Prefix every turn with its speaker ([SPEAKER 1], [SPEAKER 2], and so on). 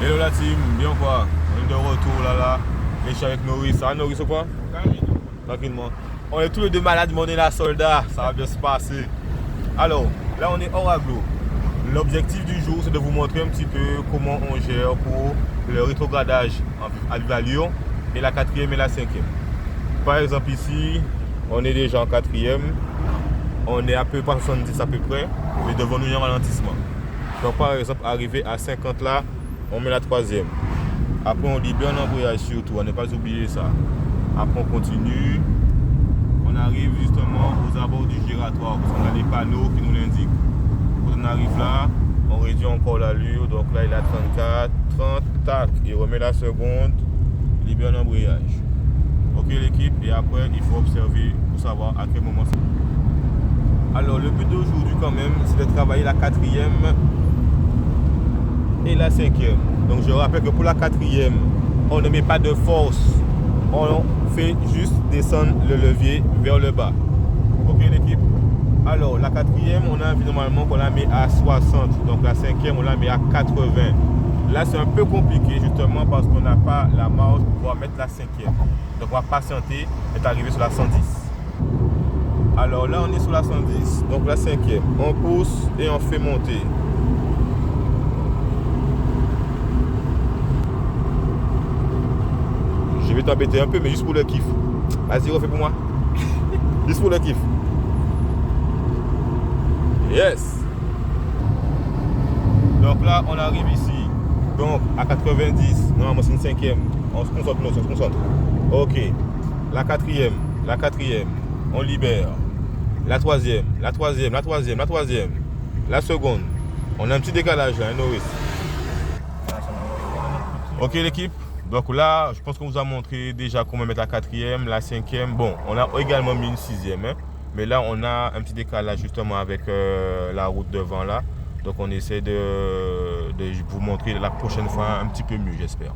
[SPEAKER 1] Hello la team, bien quoi? On est de retour là. Et je suis avec Norris. Ça va Norris ou quoi? Tranquillement. On est tous les deux malades, mais on est là soldats. Ça va bien se passer. Alors, là on est hors aglo. L'objectif du jour, c'est de vous montrer un petit peu comment on gère pour le rétrogradage à vive allure et la quatrième et la cinquième. Par exemple ici, on est déjà en quatrième. On est à peu près 70 à peu près. Et devant nous, il y a un ralentissement. Donc par exemple, arrivé à 50 là, on met la troisième. Après, on libère un embrayage surtout, on ne pas oublier ça. Après, on continue. On arrive justement aux abords du giratoire, parce qu'on a les panneaux qui nous l'indiquent. Quand on arrive là, on réduit encore l'allure. Donc là, il a 34, 30, tac. Il remet la seconde, libère un embrayage. Ok l'équipe, et après, il faut observer pour savoir à quel moment c'est. Alors, le but d'aujourd'hui quand même, c'est de travailler la quatrième et la cinquième. Donc je rappelle que pour la quatrième, on ne met pas de force. On fait juste descendre le levier vers le bas. Ok l'équipe? Alors la quatrième, on a normalement qu'on la met à 60. Donc la cinquième, on la met à 80. Là c'est un peu compliqué justement parce qu'on n'a pas la marge pour pouvoir mettre la cinquième. Donc on va patienter et est arrivé sur la 110. Alors là on est sur la 110. Donc la cinquième, on pousse et on fait monter. Je vais t'embêter un peu, mais juste pour le kiff. Vas-y, refais pour moi. Juste pour le kiff. Yes. Donc là, on arrive ici. Donc à 90. Normalement, c'est une cinquième. On se concentre, on se concentre. Ok. La quatrième. On libère. La troisième. La seconde. On a un petit décalage là, Norris. Ok, l'équipe. Donc là, je pense qu'on vous a montré déjà comment mettre la quatrième, la cinquième. Bon, on a également mis une sixième. Mais là, on a un petit décalage justement avec la route devant là. Donc on essaie de vous montrer la prochaine fois un petit peu mieux, j'espère.